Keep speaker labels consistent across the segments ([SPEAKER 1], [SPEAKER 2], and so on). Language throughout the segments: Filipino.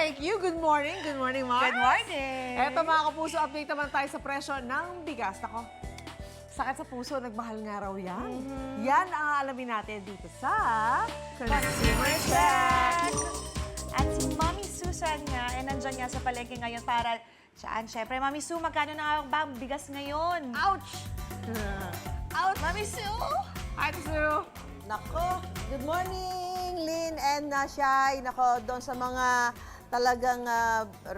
[SPEAKER 1] Thank you. Good morning, Mars.
[SPEAKER 2] Good morning.
[SPEAKER 1] Eto mga kapuso, update naman tayo sa presyo ng bigas. Ako, sakit sa puso, nagmahal nga raw yan. Yan ang aalamin natin dito sa
[SPEAKER 2] Consumer Check! At si Mami Susan nga, nandyan nga sa palengke ngayon para saan? Siyempre, Mami Su, magkano na ba ang bigas ngayon?
[SPEAKER 1] Ouch!
[SPEAKER 2] Out, Mami Su!
[SPEAKER 1] Hi, Sue.
[SPEAKER 3] Nako, good morning, Lynn and Shai. Nako, doon sa mga talagang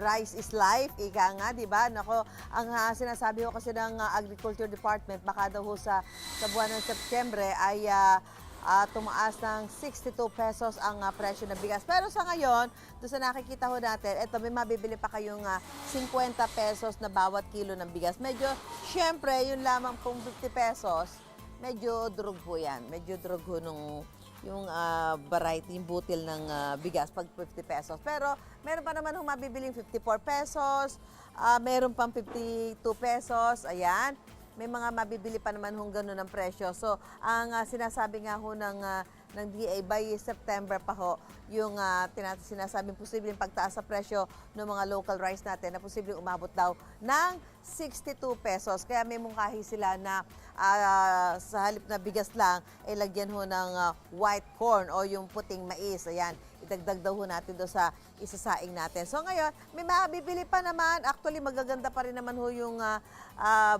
[SPEAKER 3] rice is life, ika nga, di ba? Nako, ang sinasabi ko kasi ng Agriculture Department, baka daw ho sa buwan ng Setyembre ay tumaas ng 62 pesos ang presyo ng bigas. Pero sa ngayon, doon sa nakikita ho natin, eto may mabibili pa kayong 50 pesos na bawat kilo ng bigas. Medyo, syempre, yun lamang pong 50 pesos, medyo drug po yan. Medyo drug ho yung variety, yung butil ng bigas pag 50 pesos. Pero meron pa naman hong mabibiling 54 pesos, meron pang 52 pesos, ayan. May mga mabibili pa naman hong ganun ang presyo. So, ang sinasabi nga ho ng DA by September pa ho, yung sinasabing posibleng pagtaas sa presyo ng mga local rice natin na posibleng umabot daw ng 62 pesos. Kaya may mungkahi sila na sa halip na bigas lang, ay lagyan ho ng white corn o yung puting mais. Ayan, idagdag daw ho natin doon sa isasaing natin. So ngayon, may mabibili pa naman. Actually, magaganda pa rin naman ho yung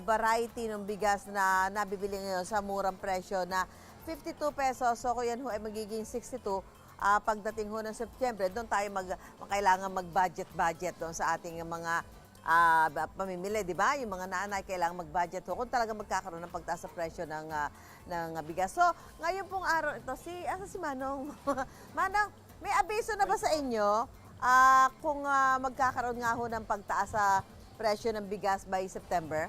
[SPEAKER 3] variety ng bigas na nabibili ngayon sa murang presyo na 52 pesos. So kung yan ho ay magiging 62, pagdating ho ng Setyembre, doon tayo kailangan mag-budget doon sa ating mga pamimili, di ba? Yung mga nanay kailangan mag-budget ho kung talaga magkakaroon ng pagtaas sa presyo ng bigas. So, ngayon pong araw ito, asa si Manong? Manong, may abiso na ba sa inyo kung magkakaroon nga ho ng pagtaas sa presyo ng bigas by September?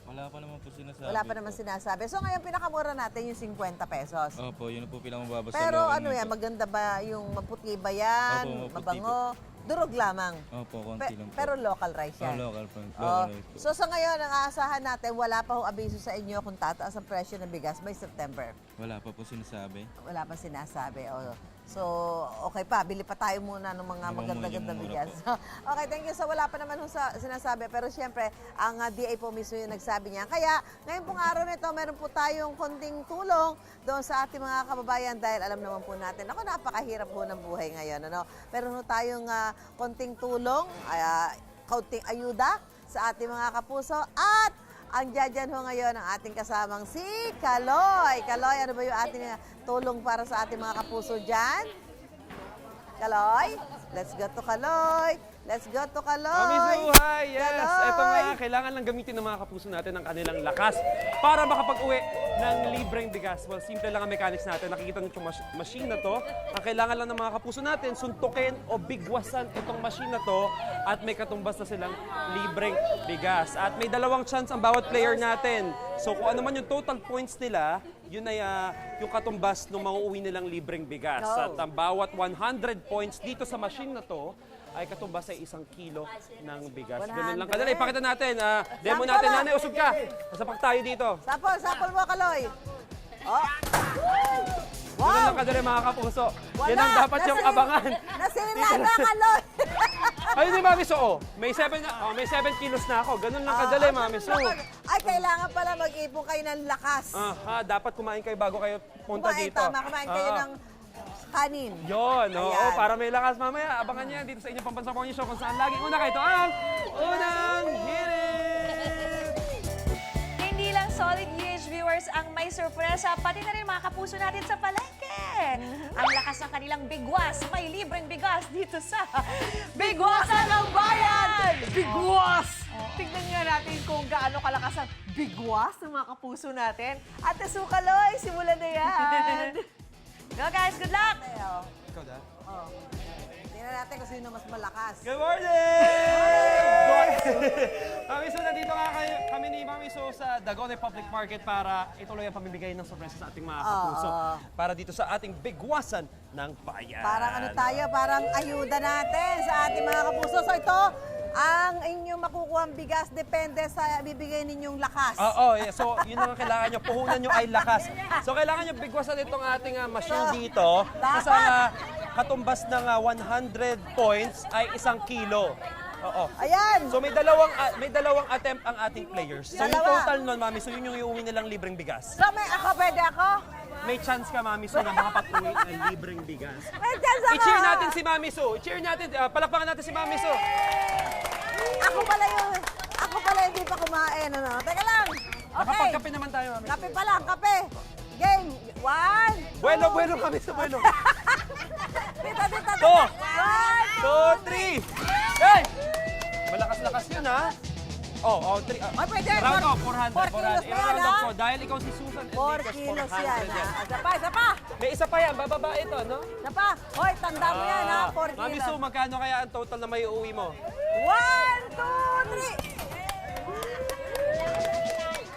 [SPEAKER 4] Wala pa naman po sinasabi.
[SPEAKER 3] Wala pa naman sinasabi. So ngayon pinakamura natin yung 50 pesos.
[SPEAKER 4] Opo, yun po pinakamababa sa
[SPEAKER 3] Pero
[SPEAKER 4] local
[SPEAKER 3] ano yan,
[SPEAKER 4] nito.
[SPEAKER 3] maganda ba yung maputi ba yan?
[SPEAKER 4] Opo, maputi
[SPEAKER 3] Mabango? Durog lamang.
[SPEAKER 4] Opo, konti lang po.
[SPEAKER 3] Pero local rice yan.
[SPEAKER 4] local po.
[SPEAKER 3] Oh,
[SPEAKER 4] Local rice po.
[SPEAKER 3] so sa ngayon, ang aasahan natin, wala pa ho abiso sa inyo kung tataas ang presyo ng bigas by September.
[SPEAKER 4] Wala pa po sinasabi.
[SPEAKER 3] Wala pa sinasabi. Oh. So, okay pa. Bili pa tayo muna ng mga
[SPEAKER 4] Habang
[SPEAKER 3] maganda-ganda
[SPEAKER 4] mura
[SPEAKER 3] bigas. Okay, thank you. So, wala pa naman ho sa sinasabi. Pero siyempre, ang DA po mismo yung nagsabi niya. Kaya, ngayon pong araw nito, meron po tayong konting tulong doon sa ating mga kababayan dahil alam naman po natin, ako, napakahirap po ng buhay ngayon. Ano? Meron ho tayong konting tulong, konting ayuda sa ating mga kapuso at ang dyan ho ngayon ang ating kasamang si Kaloy. Kaloy, ano ba yung ating tulong para sa ating mga kapuso dyan? Kaloy? Let's go to Kaloy. Let's go to Kaloy.
[SPEAKER 5] Mami Su, hi! Yes!
[SPEAKER 3] Kaloy!
[SPEAKER 5] Ito nga, kailangan lang gamitin ng mga kapuso natin ang kanilang lakas para makapag-uwi ng libreng bigas. Well, simple lang ang mechanics natin. Nakikita niyo itong machine na to. Ang kailangan lang ng mga kapuso natin, suntukin o bigwasan itong machine na to at may katumbas na silang libreng bigas. At may dalawang chance ang bawat player natin. So kung ano man yung total points nila, yun ay yung katumbas ng mauuwi nilang libreng bigas.
[SPEAKER 3] Go.
[SPEAKER 5] At ang bawat 100 points dito sa machine na to, ay katumbas sa 1 kilo ng bigas. Ganun lang
[SPEAKER 3] 100.
[SPEAKER 5] kadali. Ipakita natin. Demo
[SPEAKER 3] Sample
[SPEAKER 5] natin.
[SPEAKER 3] lang.
[SPEAKER 5] Nanay, usog ka. Nasapak tayo dito.
[SPEAKER 3] Sapol mo, Kaloy. Oh.
[SPEAKER 5] Ganun
[SPEAKER 3] Wow!
[SPEAKER 5] lang kadali mga kapuso.
[SPEAKER 3] Wala.
[SPEAKER 5] Yan ang dapat yung abangan.
[SPEAKER 3] Nasira na, Kaloy.
[SPEAKER 5] Ayun din, Mami Su. Oh, may 7 kilos na ako. Ganun lang kadali, Mami Su.
[SPEAKER 3] Ay, kailangan pala mag-ipon kayo ng lakas.
[SPEAKER 5] Dapat kumain kayo bago kayo punta
[SPEAKER 3] Kumain,
[SPEAKER 5] dito.
[SPEAKER 3] tama. Kumain kayo ng kanin.
[SPEAKER 5] Yun, oo,
[SPEAKER 3] Ayan.
[SPEAKER 5] para may lakas mamaya. Abangan niyo yan dito sa inyong Pambansang Pangyo Show kung saan laging una kayo. Ito ang Unang Hirit!
[SPEAKER 2] Hindi lang solid EH viewers ang may sorpresa, pati na rin mga kapuso natin sa palengke. Ang lakas ng kanilang bigwas, may libreng bigas dito sa Bigwasan ng Bayan!
[SPEAKER 1] Bigwas! Tignan nga natin kung gaano kalakas ang bigwas ng mga kapuso natin. Ate Su, Kaloy, simulan na yan.
[SPEAKER 2] Go guys, good luck!
[SPEAKER 5] Ikaw da?
[SPEAKER 3] Oh. Tingnan natin kung sino mas malakas.
[SPEAKER 5] Good morning! Mami Su, nandito nga kami ni Mami Su sa Dagone Public Market para ituloy ang pamimigay ng sorpresa sa ating mga kapuso. Para dito sa ating bigwasan ng bayan.
[SPEAKER 3] Parang ano tayo, parang ayuda natin sa ating mga kapuso. So ito, ang inyong makukuha bigas depende sa bibigay ninyong lakas.
[SPEAKER 5] Oo, so yun ang kailangan nyo. Puhunan nyo ay lakas. So kailangan nyo bigwasan itong ating machine dito.
[SPEAKER 3] Dapat.
[SPEAKER 5] Kasi katumbas ng 100 points ay 1 kilo. Oo.
[SPEAKER 3] Ayan.
[SPEAKER 5] So may dalawang attempt ang ating players. So yung
[SPEAKER 3] Dalawa.
[SPEAKER 5] total nun, Mami, so yun yung iuwi nilang libreng bigas.
[SPEAKER 3] So, may ako, pwede ako?
[SPEAKER 5] May chance ka, Mami Su, na makapag-uwi ng libreng bigas.
[SPEAKER 3] May chance ako.
[SPEAKER 5] I-cheer natin si Mami Su. I-cheer natin, palakpakan natin si Mami Su.
[SPEAKER 3] Ako pala hindi pa kumain, ano? Teka lang. Okay.
[SPEAKER 5] Nakapagkape naman tayo, Mami Su.
[SPEAKER 3] Kape pa lang, kape. Game. 1.
[SPEAKER 5] Buelo, Mami Su, buelo.
[SPEAKER 3] Dito.
[SPEAKER 5] 2, 3. Hey! Malakas-lakas yun, ha? Oh, 3.
[SPEAKER 3] Ay, pwede.
[SPEAKER 5] Round off, 400.
[SPEAKER 3] 4 kilos na yan,
[SPEAKER 5] I-round off
[SPEAKER 3] ha?
[SPEAKER 5] ko. Dahil ikaw si Susan
[SPEAKER 3] 4
[SPEAKER 5] Enriquez,
[SPEAKER 3] kilos
[SPEAKER 5] 400
[SPEAKER 3] yan,
[SPEAKER 5] yan.
[SPEAKER 3] ha? Isa pa.
[SPEAKER 5] May isa pa yan, bababa ito, no?
[SPEAKER 3] Isa pa. Hoy, tanda mo yan, ha? 4
[SPEAKER 5] Mami
[SPEAKER 3] kilos.
[SPEAKER 5] Su, magkano kaya ang total na may uuwi mo?
[SPEAKER 3] 1, 2,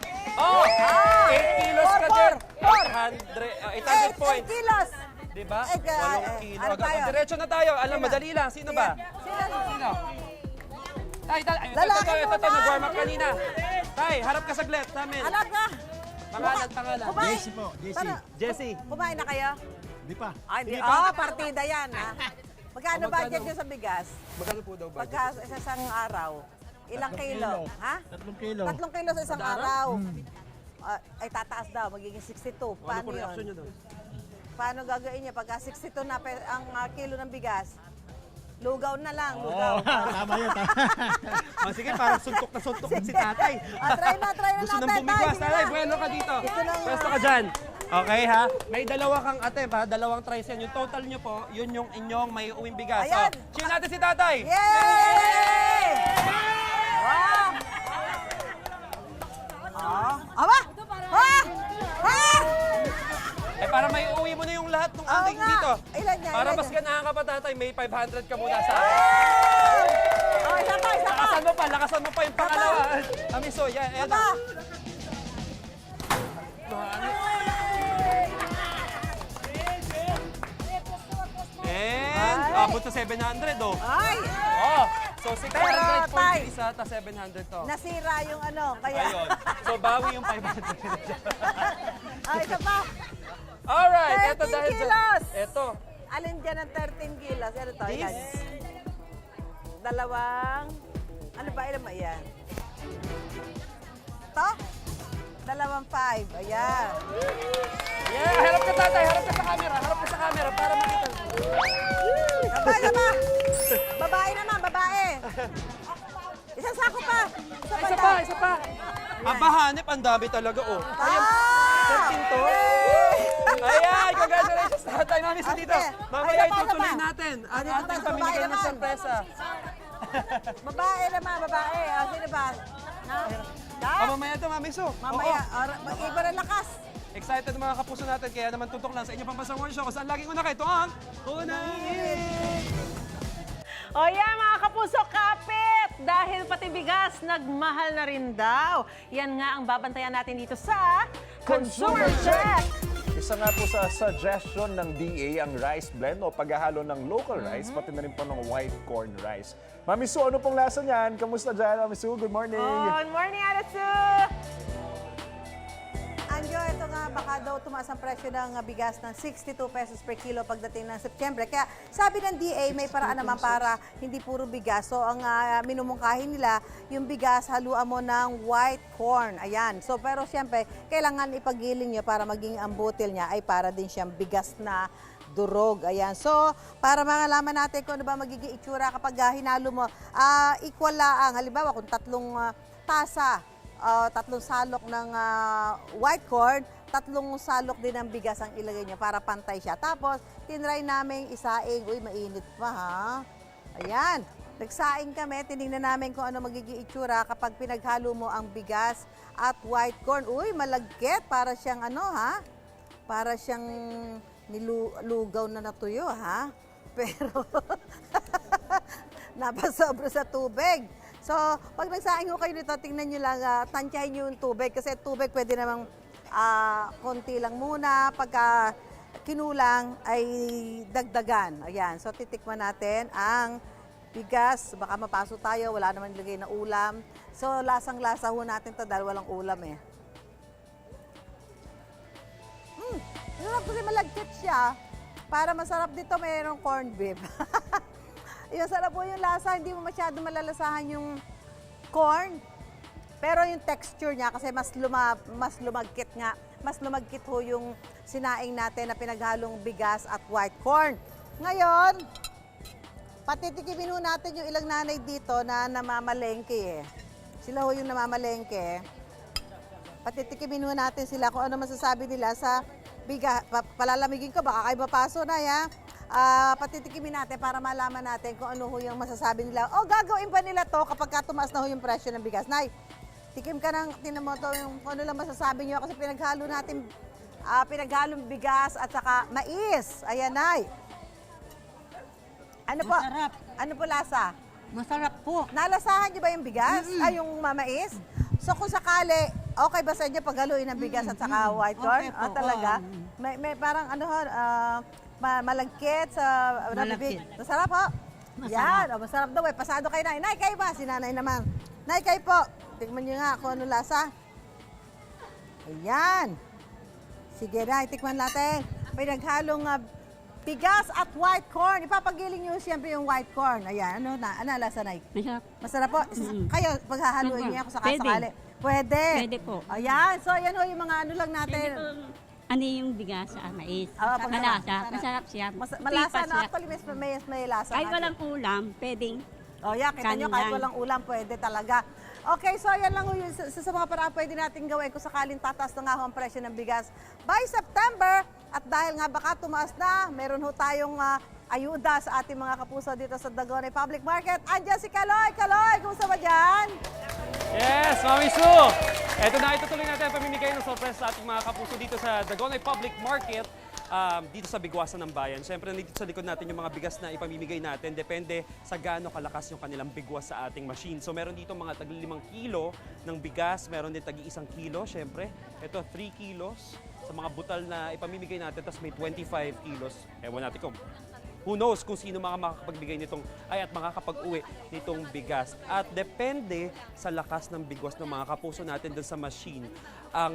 [SPEAKER 3] 3.
[SPEAKER 5] Oh! 8 kilos ka
[SPEAKER 3] Four,
[SPEAKER 5] din.
[SPEAKER 3] four.
[SPEAKER 5] 800 points.
[SPEAKER 3] 8 kilos.
[SPEAKER 5] Diba? 8 kilo.
[SPEAKER 3] ano tayo?
[SPEAKER 5] Diretso na tayo. Alam, madali lang. Sino ba? Sino? Tay,
[SPEAKER 3] Lalaki
[SPEAKER 5] ito,
[SPEAKER 3] muna.
[SPEAKER 5] nag-warm up kanina. Tay, harap ka saglit namin.
[SPEAKER 3] Anak ka.
[SPEAKER 5] Pangalan.
[SPEAKER 3] Kumain.
[SPEAKER 6] Jesse po, Jesse.
[SPEAKER 3] Paano?
[SPEAKER 5] Jessie.
[SPEAKER 3] Kumain na kayo?
[SPEAKER 6] Di pa.
[SPEAKER 3] Ay,
[SPEAKER 5] Hindi
[SPEAKER 3] hindi.
[SPEAKER 5] pa.
[SPEAKER 3] Oh, partida yan, ha? Magkano
[SPEAKER 5] Oh, magkano?
[SPEAKER 3] budget nyo sa bigas?
[SPEAKER 5] Magkano po daw ba?
[SPEAKER 3] Pagka sa isang araw, ilang kilo? Ha?
[SPEAKER 6] 3 kilo.
[SPEAKER 3] 3 kilo sa isang araw. Ay, tataas daw, magiging 62.
[SPEAKER 5] Ano
[SPEAKER 3] Paano
[SPEAKER 5] po reaction
[SPEAKER 3] yun?
[SPEAKER 5] nyo doon?
[SPEAKER 3] Paano gagawin niya? Pagka 62 na ang kilo ng bigas, lugaw na lang,
[SPEAKER 6] Oo,
[SPEAKER 3] lugaw.
[SPEAKER 6] tama yun.
[SPEAKER 5] Sige, parang suntok na si tatay.
[SPEAKER 3] Try na
[SPEAKER 5] Gusto
[SPEAKER 3] natin.
[SPEAKER 5] nang bumigwas.
[SPEAKER 3] Sige
[SPEAKER 5] Tatay,
[SPEAKER 3] na.
[SPEAKER 5] bueno ka dito.
[SPEAKER 3] Gusto nang,
[SPEAKER 5] Pwesto ka dyan. Okay ha? May dalawa kang attempt ha? Dalawang tries yan. Yung total nyo po, yun yung inyong may uwing bigas.
[SPEAKER 3] Ayan.
[SPEAKER 5] So, cheer natin si tatay.
[SPEAKER 3] Yay! Wow! Aba!
[SPEAKER 5] Eh para may uwi mo na yung lahat ng
[SPEAKER 3] Oo
[SPEAKER 5] ating
[SPEAKER 3] nga.
[SPEAKER 5] dito.
[SPEAKER 3] Ilan yan?
[SPEAKER 5] Para
[SPEAKER 3] Ilan
[SPEAKER 5] mas
[SPEAKER 3] yan?
[SPEAKER 5] ganahan ka pa tatay, may 500 ka muna sa
[SPEAKER 3] Oh, isa pa.
[SPEAKER 5] Lakasan mo pa yung pangalawa. Amiso, yan.
[SPEAKER 3] Isa pa.
[SPEAKER 5] And,
[SPEAKER 3] Ay.
[SPEAKER 5] abot sa 700 oh.
[SPEAKER 3] Ay!
[SPEAKER 5] Oh, so 600
[SPEAKER 3] Pero,
[SPEAKER 5] points
[SPEAKER 3] tay.
[SPEAKER 5] yung isa, ta 700 to.
[SPEAKER 3] Nasira yung ano, kaya...
[SPEAKER 5] Ayun. So bawi yung 500.
[SPEAKER 3] Ah, isa pa.
[SPEAKER 5] Alright,
[SPEAKER 3] 13
[SPEAKER 5] eto dahil
[SPEAKER 3] kilos.
[SPEAKER 5] Eto.
[SPEAKER 3] Alin dyan ang 13 kilos? Ano to?
[SPEAKER 5] This.
[SPEAKER 3] Ilan? Dalawang... Ano ba? Ilan ba yan? To? 2.5. Ayan.
[SPEAKER 5] Yeah, harap ka tatay, harap ka sa camera para makita.Aba.
[SPEAKER 3] Babae naman, babae. Isang sako pa.
[SPEAKER 5] Isa pa. Aba, hanip, ang dami talaga oh. Ayan,
[SPEAKER 3] Ah!
[SPEAKER 5] 13 to. Ayan, congratulations tatay. Mami, sa dito.
[SPEAKER 3] Okay.
[SPEAKER 5] Mamaya
[SPEAKER 3] Ay, isa pa.
[SPEAKER 5] itutuloy natin ang
[SPEAKER 3] Dito pa,
[SPEAKER 5] ating
[SPEAKER 3] sa babae
[SPEAKER 5] pamimigay ng
[SPEAKER 3] naman.
[SPEAKER 5] sorpresa.
[SPEAKER 3] Babae naman, babae. O, sino ba? Na?
[SPEAKER 5] Mamaya to, Mami Su.
[SPEAKER 3] Mamaya,
[SPEAKER 5] Oo.
[SPEAKER 3] iba na lakas.
[SPEAKER 5] Excited ang mga kapuso natin, kaya naman tutok lang sa inyong pampasang one show kung saan laging una kayo. Ito ang Unang
[SPEAKER 1] O yan mga kapuso, kapit! Dahil pati bigas, nagmahal na rin daw. Yan nga ang babantayan natin dito sa Consumer Check!
[SPEAKER 7] Isa nga po sa suggestion ng DA ang rice blend o paghahalo ng local rice, pati na rin po ng white corn rice. Mami Su, ano pong lasa niyan? Kamusta dyan, Mami Su? Good morning!
[SPEAKER 1] Good morning, Arasu!
[SPEAKER 3] Anjo, ito nga, baka daw tumaas ang presyo ng bigas ng 62 pesos per kilo pagdating ng September. Kaya sabi ng DA, may paraan naman para hindi puro bigas. So, ang minumungkahin nila, yung bigas, haluan mo ng white corn. Ayan. So, pero siyempre, kailangan ipagiling nyo para maging ang butil niya ay para din siyang bigas na durog. Ayan. So, para malaman natin kung ano ba magiging itsura kapag hinalo mo, equal lang. Halimbawa, kung 3 tasa, 3 salok ng white corn, 3 salok din ng bigas ang ilagay niya para pantay siya. Tapos, tinry namin isaing. Uy, mainit pa ha. Ayan. Nagsaing kami, tinignan namin kung ano magiging itsura kapag pinaghalo mo ang bigas at white corn. Uy, malagkit. Para siyang ano ha? Para siyang nilugaw na natuyo ha? Pero, napasobra sa tubig. So, pag nagsaing ho kayo nito, tingnan nyo lang, tansyahin nyo yung tubig. Kasi tubig pwede namang konti lang muna. Pagka kinulang, ay dagdagan. Ayan. So, titikman natin ang bigas. Baka mapaso tayo, wala naman nilagay na ulam. So, lasang-lasa ho natin to dahil walang ulam eh. Sarap kasi malagkit siya. para masarap dito, mayroong corned beef. Yung sarap po yung lasa, hindi mo masyado malalasahan yung corn. Pero yung texture niya, kasi mas lumagkit nga. Mas lumagkit ho yung sinaing natin na pinaghalong bigas at white corn. Ngayon, patitikimin ho natin yung ilang nanay dito na namamalengke eh. Sila ho yung namamalengke. Patitikimin ho natin sila kung ano masasabi nila sa bigas. Palalamigin ko, baka kayo mapaso na ya. Patitikimin natin para malaman natin kung ano ho yung masasabi nila. O gagawin pa nila to kapag tumaas na ho yung presyo ng bigas. Nay, tikim ka ng tinamoto yung kung ano lang masasabi nyo kasi pinaghalo natin, pinaghalong bigas at saka mais. Ayan, Nay. Ano po?
[SPEAKER 6] Masarap.
[SPEAKER 3] Ano po lasa?
[SPEAKER 6] Masarap po.
[SPEAKER 3] Nalasahan niyo ba yung bigas? Ay, yung mais? So kung sakali, okay ba sa inyo paghaluin ng bigas at saka white corn?
[SPEAKER 6] Okay po,
[SPEAKER 3] Talaga?
[SPEAKER 6] oo.
[SPEAKER 3] May parang ano ho, malagkit sa
[SPEAKER 6] Malagkit.
[SPEAKER 3] bibig. Masarap ho?
[SPEAKER 6] Masarap.
[SPEAKER 3] Yan, masarap daw eh. Pasado kay Nay. Nay, kayo ba? Si Nanay naman. Nay, kayo po. Tikman niyo nga kung ano lasa. Ayan. Sige, Nay, tikman natin. Pinaghalong bigas at white corn. Ipapagiling niyo siyempre yung white corn. Ayan, ano lasa, Nay?
[SPEAKER 6] Masarap.
[SPEAKER 3] Masarap po. Kayo, paghahaluin niya ako sa kasakali. Pwede.
[SPEAKER 6] Pwede po.
[SPEAKER 3] Ayan. So, ayan ho yung mga ano lang natin.
[SPEAKER 6] Ano yung bigas sa mais?
[SPEAKER 3] Pag-
[SPEAKER 6] Malasa. Masarap siya.
[SPEAKER 3] Malasa,
[SPEAKER 6] Tipas
[SPEAKER 3] no?
[SPEAKER 6] siya.
[SPEAKER 3] Actually, may lasa.
[SPEAKER 6] Kahit
[SPEAKER 3] nga
[SPEAKER 6] walang ulam, pwedeng.
[SPEAKER 3] Oh, yeah, kita nyo, kahit
[SPEAKER 6] Kanin lang.
[SPEAKER 3] walang ulam, pwede talaga. Okay, so yan lang ho yung sa mga paraan pwede natin gawin kung sakaling tataas na nga ho ang presyo ng bigas by September. At dahil nga baka tumaas na, meron ho tayong ayuda sa ating mga kapuso dito sa Dagonoy Public Market. Andiyan si Kaloy. Kaloy, kumusta ba dyan?
[SPEAKER 5] Yes, Mami Sue! Eto na, itutuloy natin ang pamimigay ng sorpresa sa ating mga kapuso dito sa Dagonoy Public Market. Dito sa Bigwasan ng Bayan. Siyempre, nandito sa likod natin yung mga bigas na ipamimigay natin. Depende sa gaano kalakas yung kanilang bigwas sa ating machine. So, meron dito mga tag 5 kilo ng bigas. Meron din tag 1 kilo, siyempre. Ito, 3 kilos sa mga butal na ipamimigay natin. Tapos may 25 kilos. Ewan natin kung who knows kung sino mga makakapagbigay nitong at makakapag-uwi nitong bigas. At depende sa lakas ng bigwas ng mga kapuso natin dun sa machine ang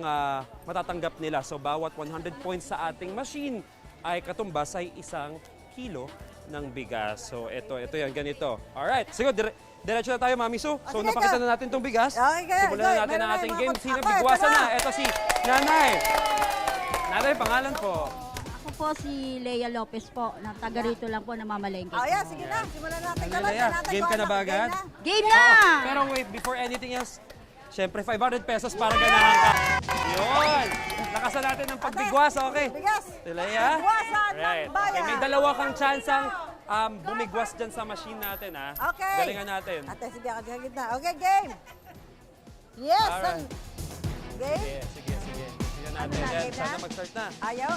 [SPEAKER 5] matatanggap nila. So bawat 100 points sa ating machine ay katumbas ay 1 kilo ng bigas. So ito yan, ganito. Alright, sige, diretso na tayo, Mami Sue. So
[SPEAKER 3] sige,
[SPEAKER 5] napakita
[SPEAKER 3] go.
[SPEAKER 5] na natin itong bigas.
[SPEAKER 3] Okay, go.
[SPEAKER 5] Simulan na natin
[SPEAKER 3] Meron
[SPEAKER 5] ang
[SPEAKER 3] na
[SPEAKER 5] ating
[SPEAKER 3] yung
[SPEAKER 5] game.
[SPEAKER 3] mga
[SPEAKER 5] Sino
[SPEAKER 3] ako,
[SPEAKER 5] bigwasan
[SPEAKER 3] ito
[SPEAKER 5] na?
[SPEAKER 3] na.
[SPEAKER 5] Ito si Nanay. Nanay, pangalan po.
[SPEAKER 8] Ako po si Lea Lopez po, na taga rito lang po, namamalengke.
[SPEAKER 3] Oh, yeah, sige na. Simulan natin.
[SPEAKER 5] Ano,
[SPEAKER 3] Kaloy,
[SPEAKER 5] Lea?
[SPEAKER 3] natin
[SPEAKER 5] Game
[SPEAKER 3] kung
[SPEAKER 5] ka na
[SPEAKER 3] ano.
[SPEAKER 5] ba agad?
[SPEAKER 8] Game na!
[SPEAKER 5] Pero wait, before anything else, syempre 500 pesos para ganahan ka. Yun! Lakasan natin ng pagbigwas, okay?
[SPEAKER 3] Bigas.
[SPEAKER 5] Tilaya?
[SPEAKER 3] Bigwasan ng
[SPEAKER 5] Right.
[SPEAKER 3] bayan.
[SPEAKER 5] Okay, may dalawa kang chance ang bumigwas dyan sa machine natin, ha?
[SPEAKER 3] Okay.
[SPEAKER 5] Galingan natin.
[SPEAKER 3] Ate, sige ako dyan gitna. Okay, game. Yes.
[SPEAKER 5] Alright.
[SPEAKER 3] Game.
[SPEAKER 5] Sige. Tingnan
[SPEAKER 3] Ano
[SPEAKER 5] natin
[SPEAKER 3] na,
[SPEAKER 5] yan.
[SPEAKER 3] game na?
[SPEAKER 5] Sana mag-start na.
[SPEAKER 3] Ayaw,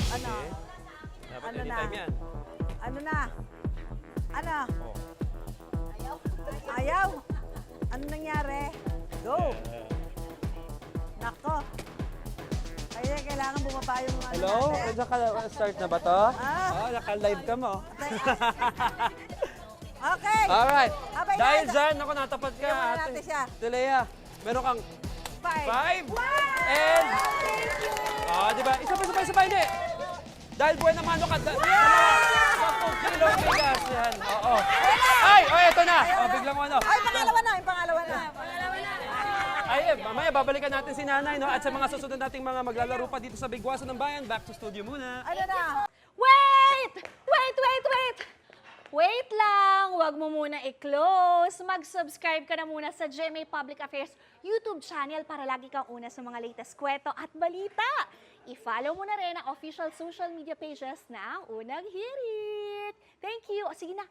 [SPEAKER 3] ano?
[SPEAKER 5] Dapat
[SPEAKER 3] Ano na?
[SPEAKER 5] anytime yan.
[SPEAKER 3] Ano na? Ano?
[SPEAKER 5] Oh.
[SPEAKER 3] Ayaw. Ano nangyari? Go. Nako. Kaya kailangan bumaba yung ano
[SPEAKER 5] Hello?
[SPEAKER 3] natin.
[SPEAKER 5] Nandiyan ka, start na ba to?
[SPEAKER 3] Ah.
[SPEAKER 5] Oh, naka-live ka mo.
[SPEAKER 3] Okay.
[SPEAKER 5] Alright.
[SPEAKER 3] Abay,
[SPEAKER 5] Dahil
[SPEAKER 3] na-
[SPEAKER 5] dyan, ako natapat ka.
[SPEAKER 3] Bigyan muna natin siya.
[SPEAKER 5] Tilea, meron kang 5.
[SPEAKER 3] 5.
[SPEAKER 5] And... di ba? Isa pa, hindi. Dahil buhay na mano ka. 10 kilo bigas. Yan. Oo. Ay, eto na. Biglang ano.
[SPEAKER 3] Ay, pangalawa na. Yung pangalawa na.
[SPEAKER 5] Ay, mamaya babalikan natin si Nanay, no? At sa mga susunod nating mga maglalaro pa dito sa Bigwasan ng Bayan, back to studio muna.
[SPEAKER 3] Ano na?
[SPEAKER 2] Wait! Wait lang! Huwag mo muna i-close. Mag-subscribe ka na muna sa GMA Public Affairs YouTube channel para lagi kang una sa mga latest kwento at balita. I-follow mo na rin ang official social media pages ng Unang Hirit. Thank you. O, sige na.